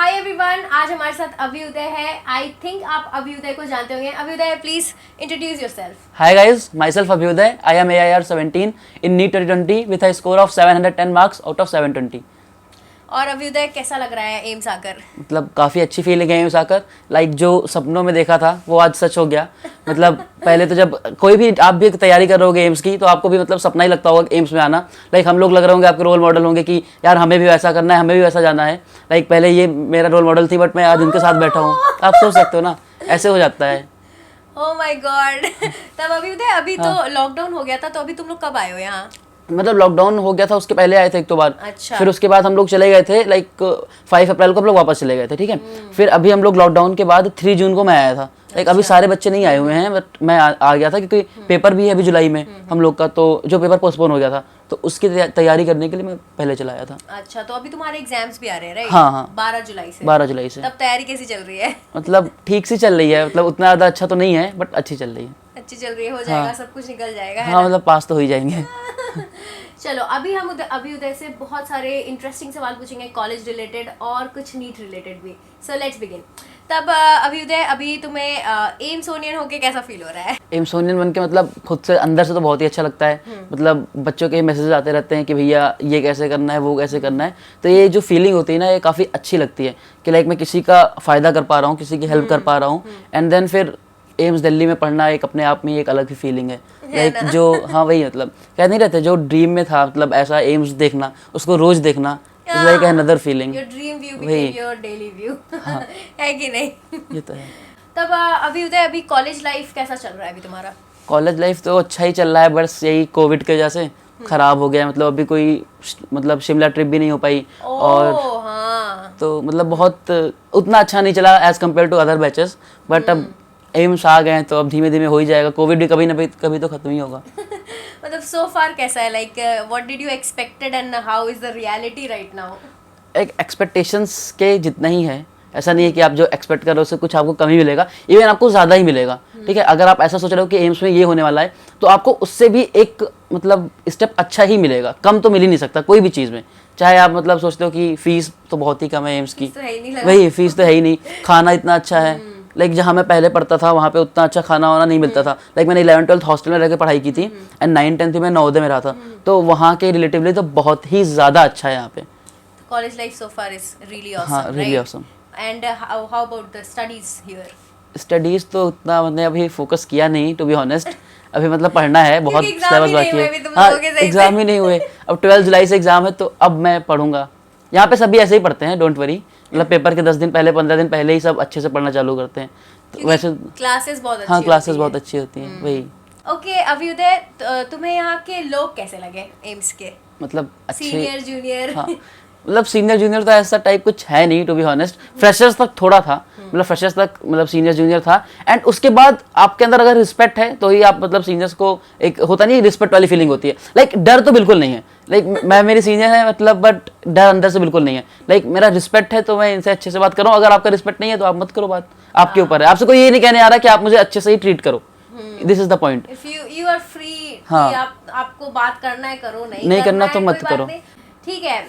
Hi everyone, आज हमारे साथ अभ्युदय है। आई थिंक आप अभ्युदय को जानते होंगे। Abhyuday, please introduce yourself. Hi guys, myself Abhyuday. I am AIR 17 in NEET 2020 with a score of 710 marks out of 720. और अभ्युदय, कैसा लग रहा है एम्स आकर? मतलब काफ़ी अच्छी फीलिंग है एम्स आकर। लाइक जो सपनों में देखा था वो आज सच हो गया। मतलब पहले तो जब कोई भी आप भी तैयारी कर रहे होगे एम्स की तो आपको भी मतलब सपना ही लगता होगा एम्स में आना। लाइक हम लोग लग रहे होंगे आपके रोल मॉडल होंगे कि यार हमें भी वैसा करना है, हमें भी वैसा जाना है। लाइक पहले ये मेरा रोल मॉडल थी बट मैं आज इनके साथ बैठा हूँ। आप सोच सकते हो ना, ऐसे हो जाता है। Oh my God. तब अभ्युदय, अभी तो लॉकडाउन हो गया था, तो अभी तुम लोग कब आए हो यहाँ? मतलब लॉकडाउन हो गया था उसके पहले आए थे एक दो बार। अच्छा। फिर उसके बाद हम लोग चले गए थे लाइक 5 अप्रैल को हम लोग वापस चले गए थे, ठीक है। फिर अभी हम लोग लॉकडाउन के बाद 3 जून को मैं आया था। लाइक अभी सारे बच्चे नहीं आए हुए हैं बट मैं आ गया था क्योंकि पेपर भी है अभी जुलाई में हम लोग का, तो जो पेपर पोस्टपोन हो गया था तो उसकी तैयारी करने के लिए मैं पहले चला आया था। अच्छा, तो अभी तुम्हारे एग्जाम्स भी आ रहे हैं, राइट? हाँ। 12 जुलाई से। 12 जुलाई से। तब तैयारी कैसी चल रही है? मतलब ठीक सी चल रही है, मतलब उतना ज़्यादा अच्छा तो नहीं है बट अच्छी चल रही है। अच्छी चल रही है, हो जाएगा, सब कुछ निकल जाएगा, है हाँ ना? मतलब पास तो हो ही जाएंगे। चलो, अभी हम अभ्युदय से बहुत सारे इंटरेस्टिंग सवाल पूछेंगे, कॉलेज रिलेटेड और कुछ नीट रिलेटेड भी। So let's begin. तब अभ्युदय, अभी तुम्हें एम्सोनियन होके कैसा फील हो रहा है? एम्सोनियन बन के मतलब खुद से अंदर से तो बहुत ही अच्छा लगता है। मतलब बच्चों के मैसेज आते रहते हैं कि भैया ये कैसे करना है, वो कैसे करना है, तो ये जो फीलिंग होती है ना, ये काफ़ी अच्छी लगती है कि लाइक मैं किसी का फ़ायदा कर पा रहा हूँ, किसी की हेल्प कर पा रहा हूँ। एंड देन फिर एम्स दिल्ली में पढ़ना एक अपने आप में एक अलग ही फीलिंग है। लाइक जो हाँ वही मतलब कह नहीं रहते, जो ड्रीम में था मतलब ऐसा एम्स देखना, उसको रोज देखना, it's like another feeling. Your dream view became your daily view. है कि नहीं? ये तो है। तब अभ्युदय, अभी कॉलेज लाइफ कैसा चल रहा है अभी तुम्हारा? कॉलेज लाइफ तो अच्छा ही चल रहा है, बस यही कोविड के वजह से खराब हो गया। मतलब अभी कोई मतलब शिमला ट्रिप भी नहीं हो पाई और हाँ। तो मतलब बहुत उतना अच्छा नहीं चला as compare to other batches. But अब एम्स आ गए हैं तो अब धीमे धीमे हो ही जाएगा। कोविड भी कभी ना कभी तो खत्म ही होगा। मतलब सो फार कैसा है? Like what did you expected and how is the reality right now? एक एक्सपेक्टेशंस के जितना ही है। ऐसा नहीं है कि आप जो एक्सपेक्ट कर रहे हो उससे कुछ आपको कमी मिलेगा, इवन आपको ज़्यादा ही मिलेगा, ठीक है। अगर आप ऐसा सोच रहे हो कि एम्स में ये होने वाला है तो आपको उससे भी एक मतलब स्टेप अच्छा ही मिलेगा। कम तो मिल ही नहीं सकता कोई भी चीज़ में। चाहे आप मतलब सोचते हो कि फीस तो बहुत ही कम है एम्स की, तो है ही नहीं लगा। वही फीस तो है ही नहीं, खाना इतना अच्छा है। लाइक जहाँ मैं पहले पढ़ता था वहाँ पे उतना अच्छा खाना वाना नहीं मिलता था। लाइक मैंने 11th-12th हॉस्टल में रह के पढ़ाई की थी एंड 9th-10th में नवोदय में रहा था, तो वहाँ के रिलेटिवली तो बहुत ही ज़्यादा अच्छा है यहाँ पे। College life so far is really awesome, हाँ really awesome. And how about the studies here? Studies तो उतना मैंने अभी फोकस किया नहीं टू बी ऑनेस्ट। अभी मतलब पढ़ना है, बहुत सिलेबस बाकी है। हाँ एग्ज़ाम ही नहीं हुए, अब 12 जुलाई से एग्ज़ाम है तो अब मैं पढ़ूंगा। यहाँ पे सभी ऐसे ही पढ़ते हैं, डोंट वरी। मतलब पेपर के 10 दिन पहले 15 दिन पहले ही सब अच्छे से पढ़ना चालू करते हैं। तो वैसे क्लासेस बहुत अच्छी हाँ क्लासेस होती बहुत अच्छी होती हैं, वही। ओके अभ्युदय, तुम्हें यहाँ के लोग कैसे लगे एम्स के? मतलब अच्छे, सीनियर जूनियर? हाँ मतलब सीनियर जूनियर तो ऐसा टाइप कुछ है नहीं टू बी ऑनेस्ट। फ्रेशर्स तक थोड़ा था, मतलब फ्रेशर्स तक मतलब सीनियर जूनियर था। एंड उसके बाद आपके अंदर अगर रिस्पेक्ट है तो ही आप मतलब सीनियर्स को, एक होता नहीं रिस्पेक्ट वाली फीलिंग होती है। लाइक डर तो बिल्कुल नहीं है, लाइक मैं मेरी सीनियर है मतलब, बट डर अंदर से बिल्कुल नहीं है। लाइक मेरा रिस्पेक्ट है तो मैं इनसे अच्छे से बात करूँ। अगर आपका रिस्पेक्ट नहीं है तो आप मत करो बात, आपके ऊपर है। आपसे कोई ये नहीं कहने आ रहा कि आप मुझे अच्छे से ही ट्रीट करो, this is the point. If you are free, हाँ। आपको बात करना है करो, नहीं करना तो मत करो, ठीक है।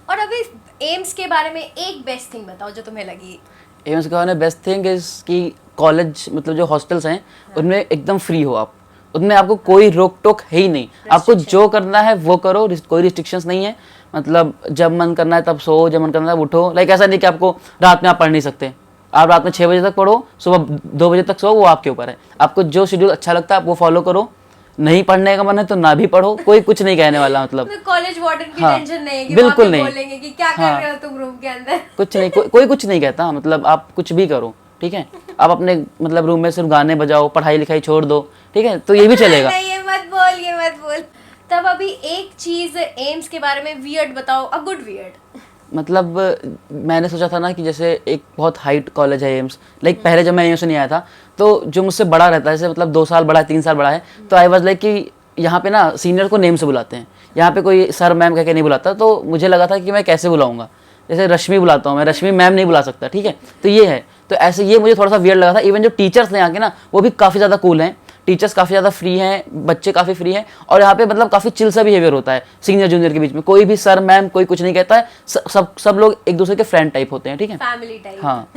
और अभी एम्स के बारे में एक बेस्ट थिंग बताओ जो तुम्हें लगी। एम्स के बारे में बेस्ट थिंग इज कि कॉलेज मतलब जो हॉस्टल्स हैं उनमें एकदम फ्री हो आप, उनमें आपको कोई रोक टोक है ही नहीं। आपको जो करना है वो करो, कोई रिस्ट्रिक्शंस नहीं है। मतलब जब मन करना है तब सो, जब मन करना है उठो। लाइक ऐसा नहीं कि आपको रात में आप पढ़ नहीं सकते, आप रात में 6 बजे तक पढ़ो, सुबह 2 बजे तक सो, वो आपके ऊपर है। आपको जो शेड्यूल अच्छा लगता है आप वो फॉलो करो। नहीं पढ़ने का मन है तो ना भी पढ़ो, कोई कुछ नहीं कहने वाला। मतलब कॉलेज वार्डन की हाँ, टेंशन नहीं है कि बिल्कुल वहाँ पे नहीं बोलेंगे कि क्या कर रहे हो तुम रूम के अंदर। कुछ नहीं, कोई कुछ नहीं कहता। मतलब आप कुछ भी करो, ठीक है। आप अपने मतलब रूम में सिर्फ गाने बजाओ, पढ़ाई लिखाई छोड़ दो, ठीक है, तो ये भी चलेगा। नहीं, ये मत बोल, ये मत बोल। तब अभी एक चीज एम्स के बारे में वियर्ड बताओ, अ गुड वियर्ड। मतलब मैंने सोचा था ना कि जैसे एक बहुत हाइट कॉलेज है एम्स। लाइक पहले जब मैं एम्स से नहीं आया था तो जो मुझसे बड़ा रहता है, जैसे मतलब 2 साल बड़ा है, 3 साल बड़ा है, तो आई वाज लाइक कि यहाँ पे ना सीनियर को नेम से बुलाते हैं, यहाँ पे कोई सर मैम कह के नहीं बुलाता। तो मुझे लगा था कि मैं कैसे बुलाऊंगा, जैसे रश्मि बुलाता हूँ मैं, रश्मि मैम नहीं बुला सकता, ठीक है। तो ये है, तो ऐसे ये मुझे थोड़ा सा वियर्ड लगा था। इवन जो टीचर्स हैं यहाँ के ना वो भी काफ़ी ज़्यादा कूल हैं। टीचर्स काफ़ी ज़्यादा फ्री हैं, बच्चे काफ़ी फ्री हैं, और यहाँ पे मतलब काफ़ी चिल सा बिहेवियर होता है सीनियर जूनियर के बीच में। कोई भी सर मैम कोई कुछ नहीं कहता है, सब लोग एक दूसरे के फ्रेंड टाइप होते हैं, ठीक है, फैमिली टाइप। हाँ।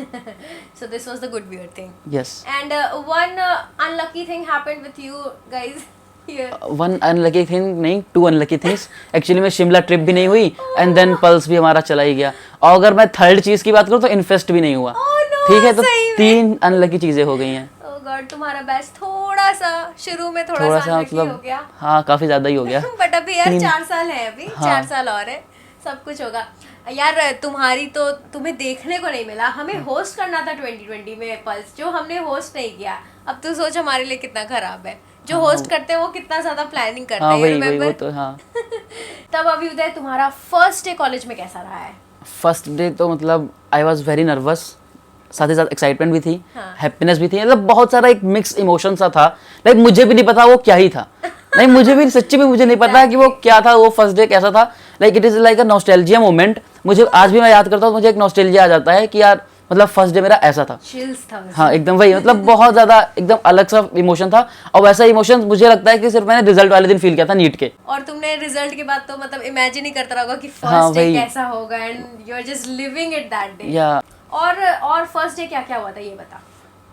So this was the good weird thing. Yes. And one unlucky thing happened with you guys here. One unlucky thing नहीं, 2 अनलकी थिंग्स। एक्चुअली में शिमला ट्रिप भी नहीं हुई, एंड देन पल्स भी हमारा चला ही गया। और अगर मैं थर्ड चीज़ की बात करूँ तो इन्फेस्ट भी नहीं हुआ। Oh no, ठीक है, तो सही में। 3 अनलकी चीज़ें हो गई हैं। Oh God, तुम्हारा बैच थोड़ा सा शुरू में थोड़ा सा unlucky हो गया। हाँ काफ़ी ज़्यादा ही हो गया। बट अभी यार 3 4 साल है, अभी हाँ। 4 साल और है, सब कुछ होगा यार। तुम्हारी तो तुम्हें देखने को नहीं मिला, हमें होस्ट करना था 2020 में पल्स, जो हमने होस्ट नहीं किया। अब तू सोच हमारे लिए कितना खराब है। जो होस्ट करते हैं वो कितना ज्यादा प्लानिंग करते हाँ हैं, वही remember? वो तो हाँ। तब अभी उदय तुम्हारा फर्स्ट डे कॉलेज में कैसा रहा है? फर्स्ट डे तो मतलब आई वॉज वेरी नर्वस, साथ ही साथ एक्साइटमेंट भी थी, हाँ। हैप्पीनेस भी थी, मतलब बहुत सारा एक मिक्स इमोशन सा था। लाइक मुझे भी नहीं पता वो क्या ही था। नहीं मुझे भी सच्ची में मुझे नहीं पता कि वो क्या था, वो फर्स्ट डे कैसा था। Like it is like a nostalgia moment. मुझे आज भी मैं याद करता हूँ, मुझे एक नॉस्टैल्जिया आ जाता है कि यार मतलब फर्स्ट डे मेरा ऐसा था। चिल्स था उसमें। हाँ एकदम वही, मतलब बहुत ज्यादा एकदम अलग सा इमोशन था। और वैसा इमोशन मुझे लगता है कि सिर्फ मैंने रिजल्ट वाले दिन फील किया था, नीट के। और तुमने रिजल्ट के बाद तो मतलब इमेजिन ही करता रहोगा कि हाँ, फर्स्ट डे वही। कैसा होगा, and you are just living it that day. या और फर्स्ट डे क्या क्या हुआ था ये बता।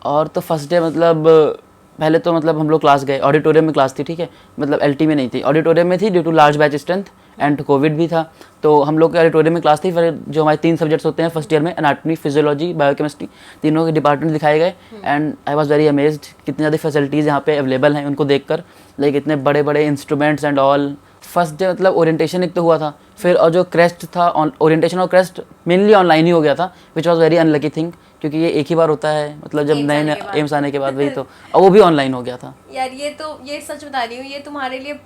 और तो फर्स्ट डे मतलब पहले तो मतलब हम लोग क्लास गए, ऑडिटोरियम में क्लास थी, ठीक है, मतलब एलटी में नहीं थी, ऑडिटोरियम में थी due to large batch strength and covid भी था। तो हम लोग के ऑडिटोरियम में क्लास थी। फिर जो हमारे 3 सब्जेक्ट्स होते हैं फर्स्ट ईयर में, एनाटॉमी, फिजियोलॉजी, बायोकेमिस्ट्री, तीनों के डिपार्टमेंट दिखाए गए। And I was very amazed कितनी ज़्यादा फैसिलिटीज़ यहाँ पे अवेलेबल हैं उनको देखकर, लाइक इतने बड़े बड़े instruments and all. First day मतलब ओरिएंटेशन एक तो हुआ था, फिर और जो क्रेस्ट था, ओरिएंटेशन और क्रेस्ट मेनली ऑनलाइन ही हो गया था, which was very unlucky thing, क्योंकि ये एक ही बार होता है, मतलब जब एम्स नए आने नए के बाद। एम्स आने के बाद, वही तो, और वो भी ऑनलाइन हो गया था। यार ये सच बता रही हूँ, ये तुम्हारे लिए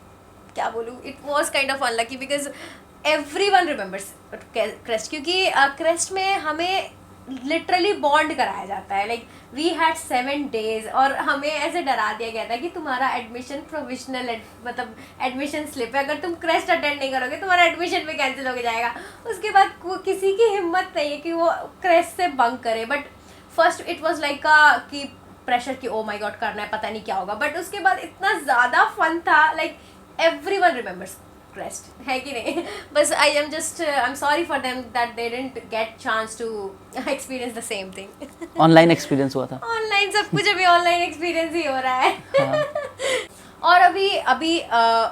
क्या बोलूँ, it was kind of unlucky because everyone remembers crest, क्योंकि क्रेस्ट में हमें लिटरली बॉन्ड कराया जाता है। लाइक वी हैड 7 days और हमें ऐसे डरा दिया गया था कि तुम्हारा एडमिशन प्रोविजनल मतलब एडमिशन स्लिप है, अगर तुम क्रेस्ट अटेंड नहीं करोगे तुम्हारा एडमिशन भी कैंसिल हो जाएगा। उसके बाद किसी की हिम्मत नहीं है कि वो क्रेस्ट से बंक करे। But first it was like कि प्रेशर कि ओ माय गॉड करना है, पता नहीं क्या होगा। बट उसके बाद इतना ज़्यादा फन था, लाइक एवरीवन रिमेंबर्स क्रेस्ट, है कि नहीं? बस I am sorry for them that they didn't get chance to experience the same thing. Online experience हुआ था। ऑनलाइन सब कुछ अभी ऑनलाइन एक्सपीरियंस ही हो रहा है। हाँ। और अभी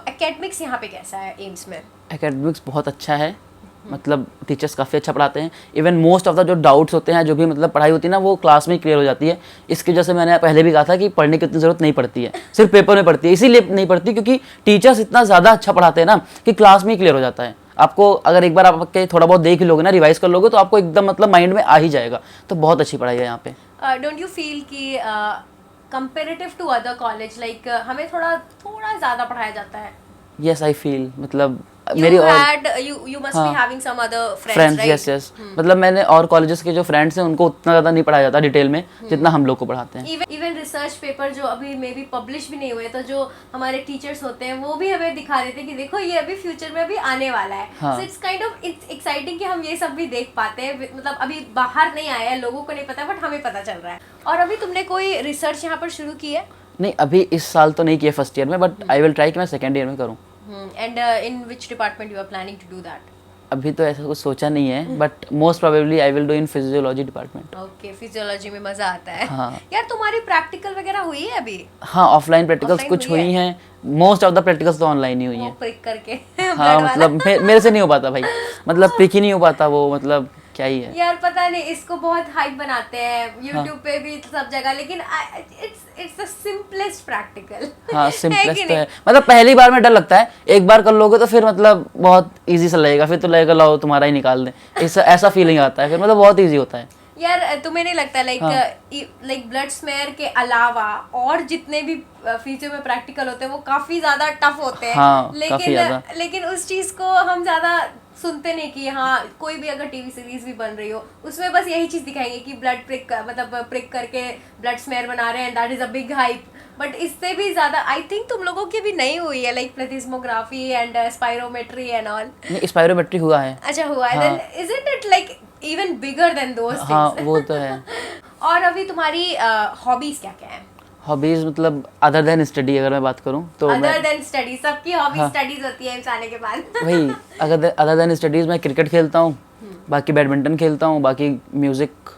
एकेडमिक्स यहाँ पे कैसा है एम्स में? एकेडमिक्स बहुत अच्छा है, मतलब टीचर्स काफ़ी अच्छा पढ़ाते हैं। इवन मोस्ट ऑफ द जो डाउट्स होते हैं, जो भी मतलब पढ़ाई होती है ना, वो क्लास में ही क्लियर हो जाती है। इसकी वजह से मैंने पहले भी कहा था कि पढ़ने की उतनी ज़रूरत नहीं पड़ती है, सिर्फ पेपर में पड़ती है। इसीलिए नहीं पड़ती क्योंकि टीचर्स इतना ज़्यादा अच्छा पढ़ाते हैं ना कि क्लास में ही क्लियर हो जाता है। आपको अगर एक बार आपके थोड़ा बहुत देख ही लोगे ना, रिवाइज कर लोगे, तो आपको एकदम मतलब माइंड में आ ही जाएगा। तो बहुत अच्छी पढ़ाई है यहाँ पे। डोंट यू फील कि comparative to other college like हमें थोड़ा ज़्यादा पढ़ाया जाता है? यस आई फील, मतलब मेरी और you must be having some other friends, friends, right? Yes yes, मतलब मैंने और कॉलेजेस के जो फ्रेंड्स हैं उनको उतना ज़्यादा नहीं पढ़ाया जाता डिटेल में जितना हम लोग को पढ़ाते हैं। इवन रिसर्च पेपर जो अभी मे बी पब्लिश भी नहीं हुए, तो जो हमारे टीचर्स होते हैं वो भी हमें दिखा देते हैं कि देखो ये अभी फ्यूचर में अभी आने वाला है। हाँ। So it's kind of its exciting कि हम ये सब भी देख पाते हैं। मतलब अभी बाहर नहीं आया है, लोगों को नहीं पता, बट हमें पता चल रहा है। और अभी तुमने कोई रिसर्च यहाँ पर शुरू की है? नहीं अभी इस साल तो नहीं किया फर्स्ट ईयर में, बट आई विल ट्राई कि मैं सेकेंड ईयर में करूँ। And in which department you are planning to do that? अभी तो ऐसा कुछ सोचा नहीं है, but most probably I will do in physiology department. Okay, physiology में मजा आता है। हाँ। यार तुम्हारी प्रैक्टिकल वगैरह हुई है अभी? हाँ ऑफलाइन प्रैक्टिकल्स Offline कुछ हुई हुई हैं, मोस्ट ऑफ द प्रैक्टिकल्स तो ऑनलाइन ही हुई वो हैं। प्रिक करके हाँ मतलब मेरे से नहीं हो पाता भाई, मतलब पिक ही नहीं हो पाता वो, मतलब क्या ही है यार पता नहीं, इसको बहुत हाइप बनाते हैं YouTube पे भी सब जगह, लेकिन इट्स द सिंपलेस्ट प्रैक्टिकल। हाँ सिंपलेस्ट तो है, मतलब पहली बार में डर लगता है, एक बार कर लोगे तो फिर मतलब बहुत इजी सा लगेगा, फिर तो लगेगा लाओ तुम्हारा ही निकाल दें, ऐसा फीलिंग आता है फिर, मतलब बहुत इजी होता है। यार तुम्हें नहीं लगता लाइक ब्लड स्मेयर के अलावा और जितने भी फ्यूचर में प्रैक्टिकल होते हैं वो काफी ज्यादा टफ होते हैं? हाँ, काफी ज्यादा। लेकिन उस चीज को हम ज्यादा सुनते नहीं कि हाँ कोई भी अगर टीवी सीरीज भी बन रही हो उसमें बस यही चीज दिखाएंगे कि ब्लड प्रिक मतलब प्रिक करके ब्लड स्मेयर बना रहे हैं, that is a big hype. But इससे भी ज्यादा आई थिंक तुम लोगों की भी नहीं हुई है, like plethysmography and spirometry and all. नहीं स्पायरोमेट्री हुआ है। अच्छा हुआ है, then isn't it like even bigger than those things? हाँ वो तो है। और अभी तुम्हारी हॉबीज क्या क्या है? हॉबीज मतलब अदर देन स्टडी अगर मैं बात करूँ तो अदर देन स्टडी, सबकी हॉबी स्टडीज होती है जाने के बाद। वही अदर देन स्टडीज मैं क्रिकेट खेलता हूँ, बाकी बैडमिंटन खेलता हूँ, बाकी म्यूजिक।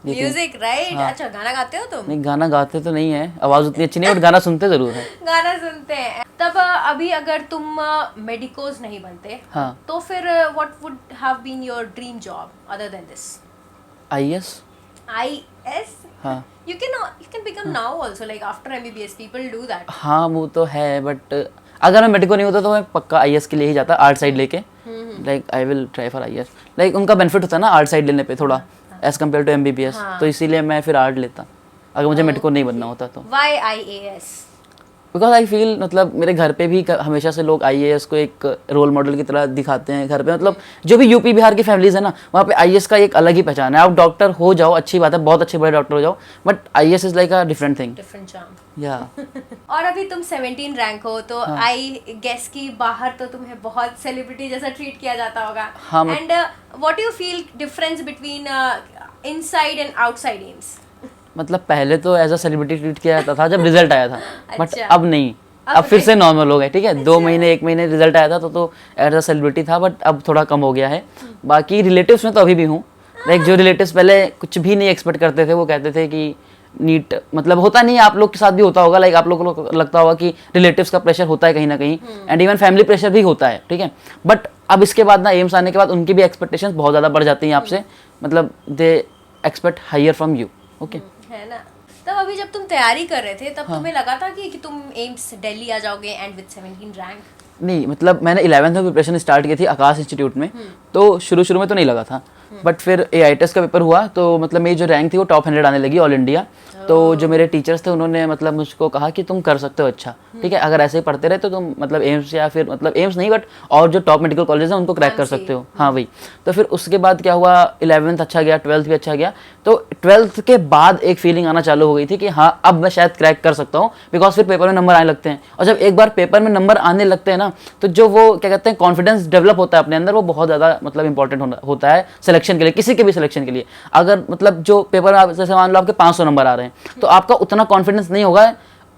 Music, right. अच्छा, गाना गाते हो तुम? नहीं, गाना गाते तो नहीं है, आवाज़ उतनी अच्छी नहीं है, बट गाना सुनते ज़रूर है। गाना सुनते हैं। तब अभी अगर तुम मेडिकोज नहीं बनते, हाँ। तो फिर what would have been your dream job other than this? IAS। IS? हाँ You can become now also, like after MBBS people do that. हाँ, वो तो है, बट अगर मैं मेडिको नहीं होता तो मैं पक्का IAS के लिए ही जाता, आर्ट साइड लेके। Like I will try for IAS। Like उनका बेनिफिट होता है ना आर्ट साइड लेने पे थोड़ा, एज कम्पेयर टू MBBS, तो इसीलिए मैं फिर आर्ट लेता अगर मुझे मेडिको नहीं बनना होता तो। Why IAS? Because I feel मतलब मेरे घर पे भी हमेशा से लोग IAS को एक रोल मॉडल की तरह दिखाते हैं घर पे, मतलब जो भी यूपी बिहार की फैमिलीज है ना, वहाँ पे IAS का एक अलग ही पहचान है। आप डॉक्टर हो जाओ, अच्छी बात है, बहुत अच्छे बड़े डॉक्टर हो जाओ, but IAS is like a different thing. Different charm. या और अभी तुम 17 रैंक हो, तो आई गेस कि बाहर तो तुम्हें बहुत सेलिब्रिटी जैसा ट्रीट किया जाता होगा। हाँ, and what you feel difference between inside and outside AIIMS? मतलब पहले तो एज अ सेलिब्रिटी ट्रीट किया जाता था जब रिजल्ट आया था, बट अच्छा। अब नहीं, अब फिर से नॉर्मल हो गए। ठीक है, 2 महीने 1 महीने रिजल्ट आया था तो एज अ सेलिब्रिटी था, बट अब थोड़ा कम हो गया है। बाकी रिलेटिव्स में तो अभी भी हूँ। लाइक जो रिलेटिव्स पहले कुछ भी नहीं एक्सपेक्ट करते थे, वो कहते थे कि नीट मतलब होता नहीं, आप लोग के साथ भी होता होगा, लाइक आप लोगों को लगता होगा कि रिलेटिव्स का प्रेशर होता है कहीं ना कहीं, एंड इवन फैमिली प्रेशर भी होता है। ठीक है, बट अब इसके बाद ना एम्स आने के बाद उनकी भी एक्सपेक्टेशंस बहुत ज़्यादा बढ़ जाती हैं आपसे, मतलब they expect higher from you. Okay, है ना। तब अभी जब तुम तैयारी कर रहे थे, तब तुम्हें लगा था कि तुम एम्स दिल्ली आ जाओगे एंड विद 17 रैंक? नहीं, मतलब मैंने 11th में प्रिपरेशन स्टार्ट की थी आकाश इंस्टीट्यूट में, तो शुरू में तो नहीं लगा था, बट फिर AITES का पेपर हुआ तो मतलब मेरी जो रैंक थी वो टॉप 100 आने लगी ऑल इंडिया। तो जो मेरे टीचर्स थे उन्होंने मतलब मुझको कहा कि तुम कर सकते हो अच्छा, ठीक है, अगर ऐसे ही पढ़ते रहे तो तुम मतलब एम्स या फिर मतलब एम्स नहीं बट और जो टॉप मेडिकल कॉलेज हैं उनको क्रैक कर सकते हो। हाँ वही। तो फिर उसके बाद क्या हुआ, 11th अच्छा गया, 12th भी अच्छा गया, तो 12th के बाद एक फीलिंग आना चालू हो गई थी कि हाँ अब मैं शायद क्रैक कर सकता हूँ, बिकॉज फिर पेपर में नंबर आने लगते हैं, और जब एक बार पेपर में नंबर आने लगते हैं ना, तो जो वो क्या कहते हैं कॉन्फिडेंस डेवलप होता है अपने अंदर, वो बहुत ज़्यादा मतलब इंपॉर्टेंट होता है सिलेक्शन के लिए, किसी के भी सिलेक्शन के लिए। अगर मतलब जो पेपर में जैसे मान लो आपके 500 नंबर आ रहे हैं, तो आपका उतना कॉन्फिडेंस नहीं होगा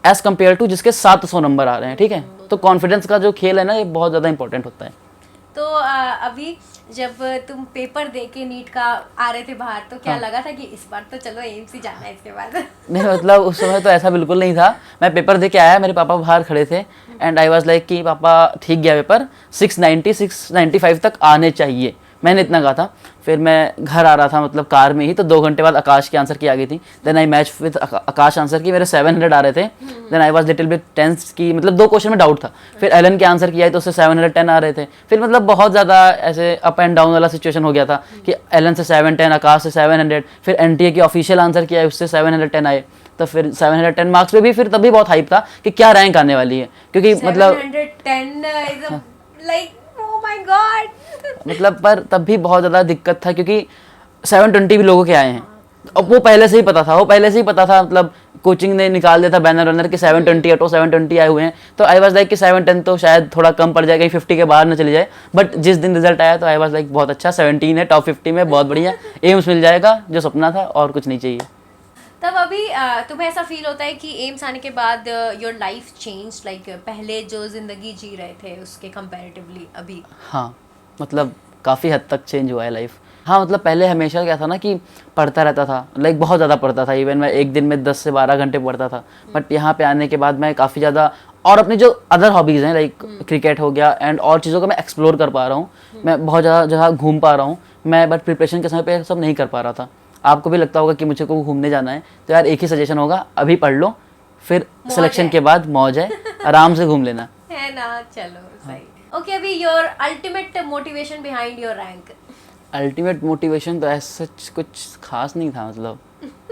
एज कम्पेयर टू जिसके 700 नंबर आ रहे हैं। ठीक है, तो कॉन्फिडेंस का जो खेल है ना, ये बहुत ज़्यादा इंपॉर्टेंट होता है। तो अभी जब तुम पेपर दे के नीट का आ रहे थे बाहर, तो क्या लगा था कि इस बार तो चलो एम्स ही जाना है इसके बाद? नहीं, मतलब उस समय तो ऐसा बिल्कुल नहीं था। मैं पेपर दे के आया, मेरे पापा बाहर खड़े थे, एंड आई वाज लाइक कि पापा ठीक गया पेपर, 690 695 तक आने चाहिए, मैंने इतना कहा था। फिर मैं घर आ रहा था मतलब कार में ही, तो 2 घंटे बाद आकाश की आंसर की आ गई थी। Then I match with Aakash answer की, मेरे 700 आ रहे थे। Then I was little bit tense की मतलब 2 क्वेश्चन में डाउट था। फिर एलन के आंसर की आई तो उससे 710 आ रहे थे। फिर मतलब बहुत ज़्यादा ऐसे अप एंड डाउन वाला सिचुएशन हो गया था कि एलन से 710, आकाश से 700, फिर NTA की ऑफिशियल आंसर की आई उससे 710 आए। तो फिर 710 मार्क्स पे भी फिर तभी बहुत हाइप था कि क्या रैंक आने वाली है, क्योंकि मतलब 710 लाइक ओह माय गॉड। मतलब पर तब भी बहुत ज़्यादा दिक्कत था, क्योंकि 720 भी लोगों के आए हैं। अब वो पहले से ही पता था, मतलब कोचिंग ने निकाल दिया था बैनर वैनर कि 720 ऑटो 720 आए हुए हैं। तो आई वाज लाइक कि 710 तो शायद थोड़ा कम पड़ जाएगा, 50 के बाहर ना चली जाए। बट जिस दिन रिजल्ट आया तो आई वाज लाइक बहुत अच्छा, 17 है, टॉप 50 में, बहुत बढ़िया, एम्स मिल जाएगा, जो सपना था, और कुछ नहीं चाहिए। तब अभी तुम्हें ऐसा फील होता है कि एम्स आने के बाद योर लाइफ चेंज, लाइक पहले जो जिंदगी जी रहे थे उसके कंपैरेटिवली अभी? हाँ, मतलब काफ़ी हद तक चेंज हुआ है लाइफ। हाँ, मतलब पहले हमेशा क्या था ना कि पढ़ता रहता था, लाइक बहुत ज़्यादा पढ़ता था, इवन मैं एक दिन में 10 से 12 घंटे पढ़ता था। बट यहाँ पे आने के बाद मैं काफ़ी ज़्यादा और अपनी जो अदर हॉबीज़ हैं लाइक क्रिकेट हो गया एंड और चीज़ों को मैं एक्सप्लोर कर पा रहा हूँ, मैं बहुत ज़्यादा जगह घूम पा रहा हूँ मैं। बट प्रिपरेशन के समय पे सब नहीं कर पा रहा था। आपको भी लगता होगा कि मुझे को घूमने जाना है, तो यार एक ही सजेशन होगा, अभी पढ़ लो, फिर सिलेक्शन के बाद मौज है, आराम से घूम लेना है ना। चलो सही। ओके, अभी your ultimate motivation behind your rank? Ultimate motivation तो ऐसा कुछ खास नहीं था, मतलब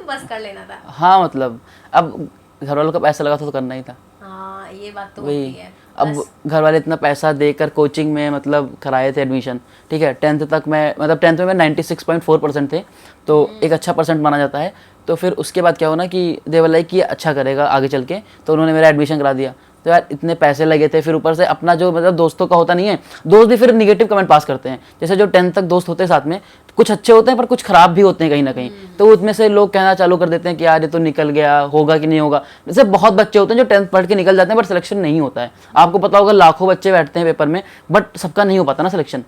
बस कर लेना था। हाँ, मतलब अब घर वालों का पैसा लगा था तो करना ही था। हाँ, ये बात तो होती है। अब घर वाले इतना पैसा देकर कोचिंग में मतलब कराए थे एडमिशन, ठीक है, 10th तक मैं मतलब 10th में मैं 96.4% थे, तो एक अच्छा परसेंट माना जाता है। तो फिर उसके बाद क्या हुआ ना कि देवर लाइक कि अच्छा करेगा आगे चल के, तो उन्होंने मेरा एडमिशन करा दिया। तो यार इतने पैसे लगे थे, फिर ऊपर से अपना जो मतलब दोस्तों का होता नहीं है, दोस्त भी फिर निगेटिव कमेंट पास करते हैं। जैसे जो 10th तक दोस्त होते हैं साथ में, कुछ अच्छे होते हैं पर कुछ खराब भी होते हैं कहीं ना कहीं। तो उसमें से लोग कहना चालू कर देते हैं कि यार ये तो निकल गया, होगा कि नहीं होगा। जैसे बहुत बच्चे होते हैं जो 10th पढ़ के निकल जाते हैं बट सिलेक्शन नहीं होता है। आपको पता होगा लाखों बच्चे बैठते हैं पेपर में बट सबका नहीं हो पाता ना सिलेक्शन,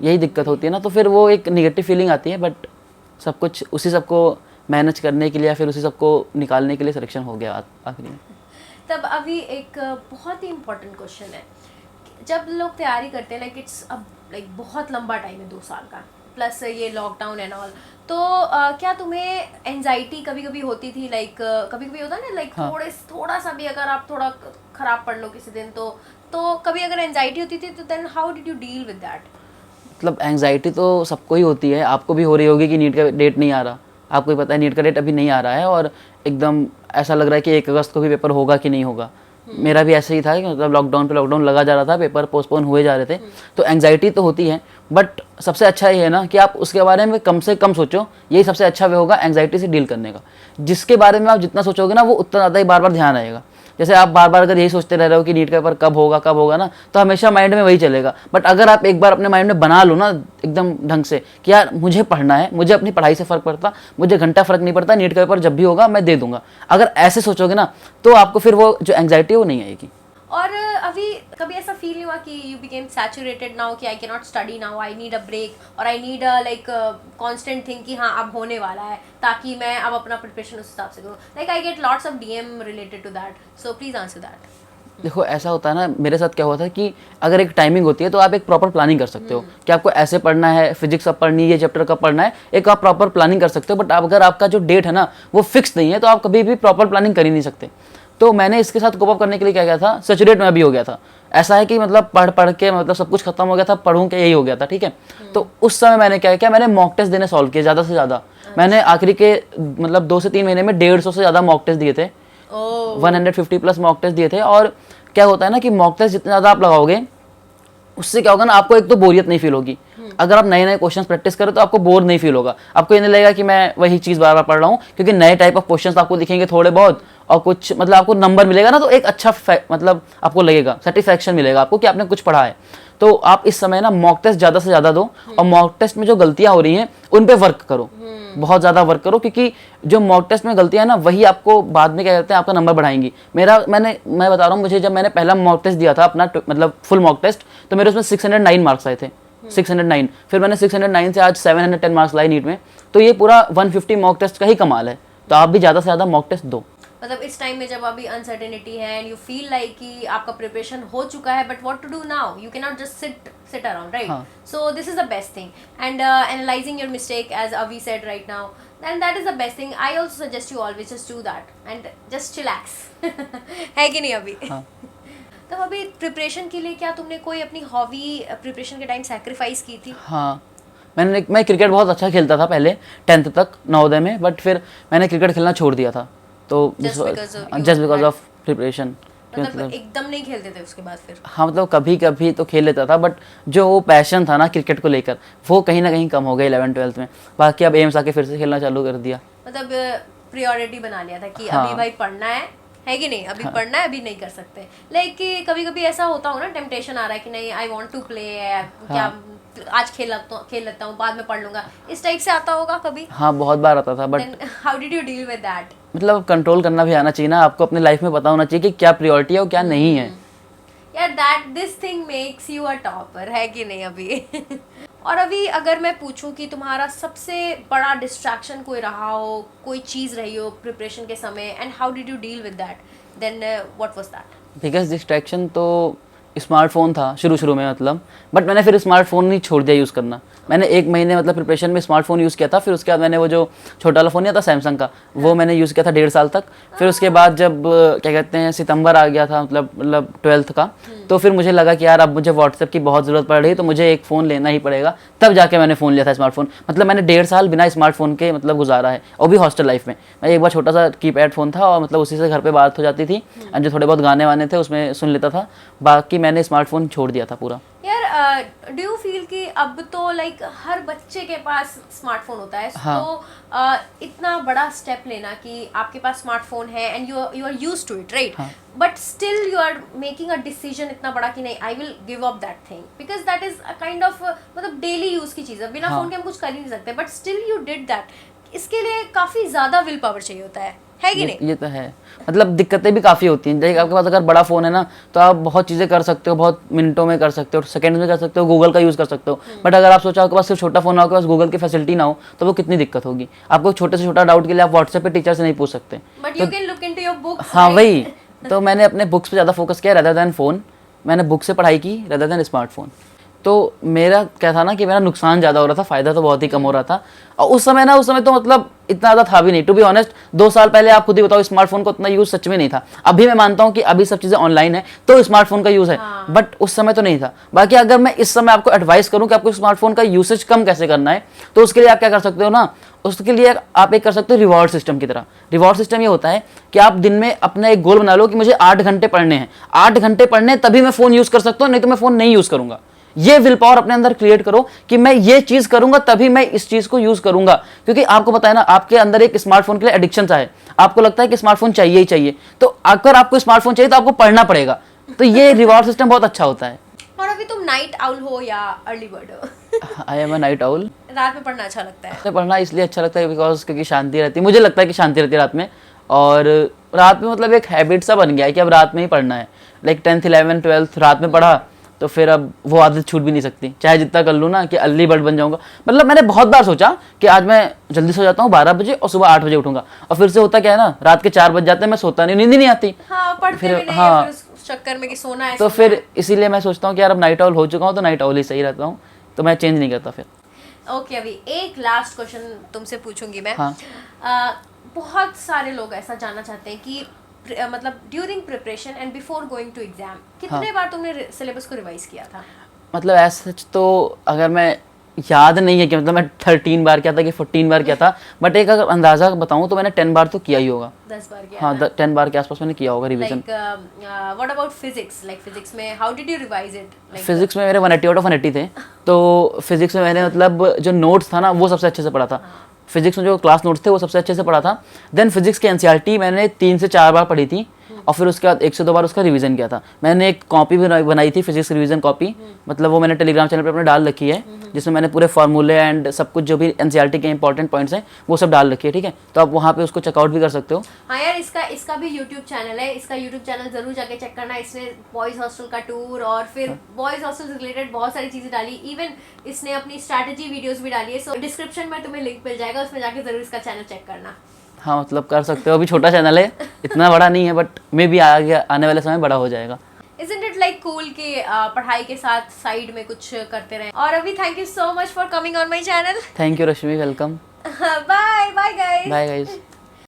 यही दिक्कत होती है ना। तो फिर वो एक निगेटिव फीलिंग आती है, बट सब कुछ उसी सबको मैनेज करने के लिए या फिर उसी सबको निकालने के लिए सिलेक्शन हो गया आखिरी में। तब अभी एक बहुत ही इम्पोर्टेंट क्वेश्चन है, जब लोग तैयारी करते हैं लाइक इट्स अब लाइक बहुत लंबा टाइम है 2 साल का, प्लस ये लॉकडाउन एंड ऑल, तो क्या तुम्हें एंजाइटी कभी कभी होती थी? लाइक कभी कभी होता है ना, लाइक थोड़ा सा भी अगर आप थोड़ा खराब पढ़ लो किसी दिन तो कभी अगर एंजाइटी होती थी तो then how did you deal with that? मतलब एंजाइटी तो सबको ही होती है, आपको भी हो रही होगी कि नीट का डेट नहीं आ रहा। आपको ही पता है नीट का डेट अभी नहीं आ रहा है और एकदम ऐसा लग रहा है कि 1 अगस्त को भी पेपर होगा कि नहीं होगा। मेरा भी ऐसे ही था कि मतलब लॉकडाउन पे लॉकडाउन लगा जा रहा था, पेपर पोस्टपोन हुए जा रहे थे, तो एंजाइटी तो होती है। बट सबसे अच्छा ये है ना कि आप उसके बारे में कम से कम सोचो, यही सबसे अच्छा वे होगा एंजाइटी से डील करने का। जिसके बारे में आप जितना सोचोगे ना वो उतना ज़्यादा ही बार बार ध्यान आएगा। जैसे आप बार बार अगर यही सोचते रह रहे हो कि नीट का पेपर कब होगा ना, तो हमेशा माइंड में वही चलेगा। बट अगर आप एक बार अपने माइंड में बना लो ना एकदम ढंग से कि यार मुझे पढ़ना है, मुझे अपनी पढ़ाई से फ़र्क पड़ता, मुझे घंटा फ़र्क नहीं पड़ता, नीट का पेपर जब भी होगा मैं दे दूंगा, अगर ऐसे सोचोगे ना तो आपको फिर वो जो एंग्जाइटी है वो नहीं आएगी। और अभी कभी ऐसा फील नहीं हुआ कि यू बिकेम सैचुरेटेड नाउ कि I can not study now, I need a break और I need a like constant thing कि हाँ अब होने वाला है ताकि मैं अब अपना प्रिपरेशन उस हिसाब से करूँ? Like I get lots of DM related to that, so please answer that. देखो ऐसा होता है ना, मेरे साथ क्या हुआ था कि अगर एक टाइमिंग होती है तो आप एक प्रॉपर प्लानिंग कर सकते हो कि आपको ऐसे पढ़ना है, फिजिक्स कब पढ़नी है, ये चैप्टर कब पढ़ना है, एक आप प्रॉपर प्लानिंग कर सकते हो। बट अगर आपका जो डेट है ना वो फिक्स नहीं है तो आप कभी भी प्रॉपर प्लानिंग कर ही नहीं सकते। तो मैंने इसके साथ कोप अप करने के लिए क्या किया था, सैचुरेट में भी हो गया था। ऐसा है कि मतलब पढ़ के मतलब सब कुछ खत्म हो गया था, पढ़ूं के यही हो गया था, ठीक है। तो उस समय मैंने क्या किया, मैंने मॉक टेस्ट देने सॉल्व किए ज़्यादा से ज़्यादा। मैंने आखिरी के मतलब 2 से 3 महीने में 150 से ज़्यादा मॉक टेस्ट दिए थे, 150 प्लस मॉक टेस्ट दिए थे। और क्या होता है ना कि मॉक टेस्ट जितना ज़्यादा आप लगाओगे उससे क्या होगा ना, आपको एक तो बोरियत नहीं फील होगी। अगर आप नए नए क्वेश्चंस प्रैक्टिस करो तो आपको बोर नहीं फील होगा, आपको ये नहीं लगेगा कि मैं वही चीज़ बार बार पढ़ रहा हूँ, क्योंकि नए टाइप ऑफ क्वेश्चंस आपको दिखेंगे थोड़े बहुत और कुछ मतलब आपको नंबर मिलेगा ना, तो एक अच्छा मतलब आपको लगेगा, सेटिस्फैक्शन मिलेगा आपको कि आपने कुछ पढ़ा है। तो आप इस समय ना मॉक टेस्ट ज़्यादा से ज़्यादा दो और मॉक टेस्ट में जो गलतियाँ हो रही हैं उन पर वर्क करो, बहुत ज़्यादा वर्क करो, क्योंकि जो मॉक टेस्ट में गलतियाँ हैं ना वही आपको बाद में क्या कहते हैं आपका नंबर बढ़ाएंगी। मैं बता रहा हूँ, मुझे जब मैंने पहला मॉक टेस्ट दिया था अपना मतलब फुल मॉक टेस्ट, तो मेरे उसमें 609 मार्क्स आए थे, 609। फिर मैंने 609 से आज 710 मार्क्स लाए नीट में। तो ये पूरा 150 मॉक टेस्ट का ही कमाल है। तो आप भी ज़्यादा से ज़्यादा मॉक टेस्ट दो। मतलब इस टाइम में जब अभी अनसर्टेनिटी है एंड यू फील लाइक कि आपका प्रिपरेशन हो चुका है but what to do now, you can not just sit around, right? So this is the best thing and analysing your mistake as Avi said right now, and that is the best thing. I also suggest you always just do that and just chillax है कि नहीं अभी? तो अभी preparation के लिए क्या तुमने कोई अपनी हॉबी प्रिपरेशन के टाइम सैक्रिफाइस की थी? हाँ, मैं क्रिकेट बहुत अच्छा खेलता था पहले 10th तक नवोदय में, बट फिर मैंने क्रिकेट खेलना छोड़ दिया था। तो जस्ट बिकॉज ऑफ प्रिपरेशन। मतलब एकदम नहीं खेलते थे उसके बाद फिर? हाँ, मतलब कभी कभी तो खेल लेता था, बट जो वो पैशन था ना क्रिकेट को लेकर वो कहीं ना कहीं कम हो गया 11th-12th में। बाकी अब एम्स आके फिर से खेलना चालू कर दिया। मतलब प्रायोरिटी बना लिया था कि अभी भाई पढ़ना है कि नहीं, अभी पढ़ना है, अभी नहीं कर सकते। लेकिन कभी कभी ऐसा होता हो ना, टेम्पटेशन आ रहा है कि नहीं आई वांट टू प्ले, क्या आज खेल लेता हूँ, बाद में पढ़ लूंगा, इस टाइप से आता होगा कभी? हाँ, बहुत बार आता था। But how did you deal with that? मतलब कंट्रोल करना भी आना चाहिए ना आपको, अपने लाइफ में पता होना चाहिए कि क्या प्रायोरिटी है और क्या नहीं है यार। This thing makes you a topper, है कि नहीं अभी? और अभी अगर मैं पूछूं कि तुम्हारा सबसे बड़ा डिस्ट्रैक्शन कोई रहा हो, कोई चीज़ रही हो प्रिपरेशन के समय, and how did you deal with that, then what was that? Biggest distraction तो स्मार्टफोन था शुरू में, मतलब बट मैंने फिर स्मार्टफोन नहीं छोड़ दिया यूज़ करना। मैंने 1 महीने मतलब प्रिपरेशन में स्मार्टफोन यूज़ किया था, फिर उसके बाद मैंने वो जो छोटा वाला फ़ोन नहीं आता सैमसंग का, वो मैंने यूज़ किया था 1.5 साल तक। फिर उसके बाद जब क्या कहते हैं सितंबर आ गया था मतलब 12th का, तो फिर मुझे लगा कि यार अब मुझे व्हाट्सएप की बहुत ज़रूरत पड़ रही है, तो मुझे एक फ़ोन लेना ही पड़ेगा। तब जाके मैंने फ़ोन लिया था स्मार्टफोन। मतलब मैंने 1.5 साल बिना स्मार्टफोन के मतलब गुजारा है, और भी हॉस्टल लाइफ में। मैं एक बार छोटा सा कीपैड फ़ोन था और मतलब उसी से घर पर बात हो जाती थी, और जो थोड़े बहुत गाने वाने थे उसमें सुन लेता था। बाकी मैंने स्मार्टफोन छोड़ दिया था पूरा। यार डू यू फील कि अब तो लाइक हर बच्चे के पास स्मार्टफोन होता है? हाँ। तो इतना बड़ा स्टेप लेना कि आपके पास स्मार्टफोन है and you are used to it, right, हाँ. But still you are making a decision इतना बड़ा कि नहीं, I will give up that thing because that is a kind of मतलब डेली यूज की चीज़ है, बिना हाँ. फोन के हम कुछ कर ही नहीं सकते, but still you did that. इसके लिए काफ़ी ज़्यादा विल पावर चाहिए होता है कि नहीं? ये तो है, मतलब दिक्कतें भी काफ़ी होती हैं। जैसे आपके पास अगर बड़ा फ़ोन है ना, तो आप बहुत चीज़ें कर सकते हो, बहुत मिनटों में कर सकते हो, सेकंड में कर सकते हो, गूगल का यूज़ कर सकते हो। बट अगर आप सोचो आपके पास सिर्फ छोटा फ़ोन हो, आपके पास गूगल की फैसिलिटी ना हो, तो वो कितनी दिक्कत होगी। आपको छोटे से छोटा डाउट के लिए आप व्हाट्सएप पे टीचर से नहीं पूछ सकते। But you can look into your books. हाँ वही, तो मैंने अपने बुक्स पे ज़्यादा फोकस किया रेदर देन फ़ोन। मैंने बुक से पढ़ाई की रेदर देन स्मार्टफोन। तो मेरा क्या था ना कि मेरा नुकसान ज़्यादा हो रहा था, फ़ायदा तो बहुत ही कम हो रहा था। और उस समय तो मतलब इतना ज़्यादा था भी नहीं, टू बी ऑनेस्ट। 2 साल पहले आप खुद ही बताओ, स्मार्टफोन को उतना यूज़ सच में नहीं था। अभी मैं मानता हूँ कि अभी सब चीज़ें ऑनलाइन है तो स्मार्टफोन का यूज़ है, बट उस समय तो नहीं था। बाकी अगर मैं इस समय आपको एडवाइस करूँ कि आपको स्मार्टफोन का यूसेज कम कैसे करना है, तो उसके लिए आप क्या कर सकते हो ना, उसके लिए आप एक कर सकते हो रिवॉर्ड सिस्टम की तरह। रिवॉर्ड सिस्टम ये होता है कि आप दिन में अपना एक गोल बना लो कि मुझे 8 घंटे पढ़ने हैं, 8 घंटे पढ़ने तभी मैं फ़ोन यूज़ कर सकता हूँ, नहीं तो मैं फ़ोन नहीं यूज़ करूँगा। ये विल पावर अपने अंदर क्रिएट करो कि मैं ये चीज करूंगा तभी मैं इस चीज को यूज करूंगा। क्योंकि आपको पता है ना, आपके अंदर एक स्मार्टफोन के लिए एडिक्शन सा है, आपको लगता है कि स्मार्टफोन चाहिए ही चाहिए। तो अगर आपको स्मार्टफोन चाहिए तो आपको पढ़ना पड़ेगा। तो ये रिवॉर्ड सिस्टम बहुत अच्छा होता है। और अभी तुम नाइट आउल हो या अर्ली बर्ड हो? I am a night owl. रात में पढ़ना अच्छा लगता है? पढ़ना इसलिए अच्छा लगता है बिकॉज क्योंकि शांति रहती है, मुझे लगता है कि शांति रहती है रात में। और रात में मतलब एक हैबिट सा बन गया है कि अब रात में ही पढ़ना है। लाइक 10th 11th 12th रात में पढ़ा, तो फिर अब वो आदत छूट भी नहीं सकती, चाहे जितना कर लूँ ना कि अर्ली बर्ड बन जाऊंगा। मतलब मैंने बहुत बार सोचा कि आज मैं जल्दी सो जाता हूँ 12 बजे और सुबह 8 बजे उठूंगा, और फिर से होता क्या है ना, रात के 4 बज जाते हैं, मैं सोता नहीं, नींद ही नहीं आती। हाँ, पढ़ते फिर भी नहीं हाँ, है, फिर उस चक्कर में कि सोना है। तो फिर इसीलिए मैं सोचता हूँ कि यार अब नाइट आउल हो चुका हूँ तो नाइट आउल ही सही रहता हूँ, तो मैं चेंज नहीं करता फिर। ओके, अभी एक लास्ट क्वेश्चन तुमसे पूछूंगी मैं। हाँ। बहुत सारे लोग ऐसा जानना चाहते हैं कि मतलब during preparation and before going to exam कितने बार तुमने सिलेबस को रिवाइज किया था? मतलब ऐसा तो अगर मैं याद नहीं है कि मतलब मैं 13 बार किया था कि 14 बार किया था, बट एक अगर अंदाजा बताऊं तो मैंने 10 बार तो किया ही होगा। 10 बार किया? हाँ, 10 बार के आसपास मैंने किया होगा revision. What about physics? Like physics में how did you revise it? Physics में मेरे 180 आउट ऑफ 180 थे, तो फिजिक्स में मैंने मतलब जो नोट्स था ना वो सबसे अच्छे से पढ़ा था। फिजिक्स में जो क्लास नोट्स थे वो सबसे अच्छे से पढ़ा था। देन फिजिक्स की एनसीईआरटी मैंने 3 से 4 बार पढ़ी थी, और फिर उसके बाद 1 से 2 बार उसका रिवीजन किया था। मैंने एक कॉपी भी बनाई थी, फिजिक्स रिवीजन कॉपी, मतलब वो मैंने टेलीग्राम चैनल पे अपने डाल रखी है, जिसमें मैंने पूरे फार्मूले एंड सब कुछ जो भी एनसीईआरटी के इंपॉर्टेंट पॉइंट्स हैं वो सब डाल रखी है। ठीक है, तो आप वहाँ पे उसको चेकआउट भी कर सकते हो। हाँ यार, इसका भी यूट्यूब चैनल है, इसका यूट्यूब चैनल जरूर जाके चेक करना। इसने बॉयज हॉस्टल का टूर और फिर बॉयज हॉस्टल से रिलेटेड बहुत सारी चीजें डाली, इवन इसने अपनी स्ट्रैटेजी वीडियोस भी डाली है। सो डिस्क्रिप्शन में तुम्हें लिंक मिल जाएगा, उसमें जाके जरूर इसका चैनल चेक करना। हाँ, मतलब कर सकते हो, अभी छोटा चैनल है, इतना बड़ा नहीं है, बट मे बी आने वाले समय बड़ा हो जाएगा। Isn't it like cool कि पढ़ाई के साथ साइड में कुछ करते रहें? और अभी thank you so much for coming on my channel. Thank you Rashmi, welcome. Bye bye guys. Bye guys.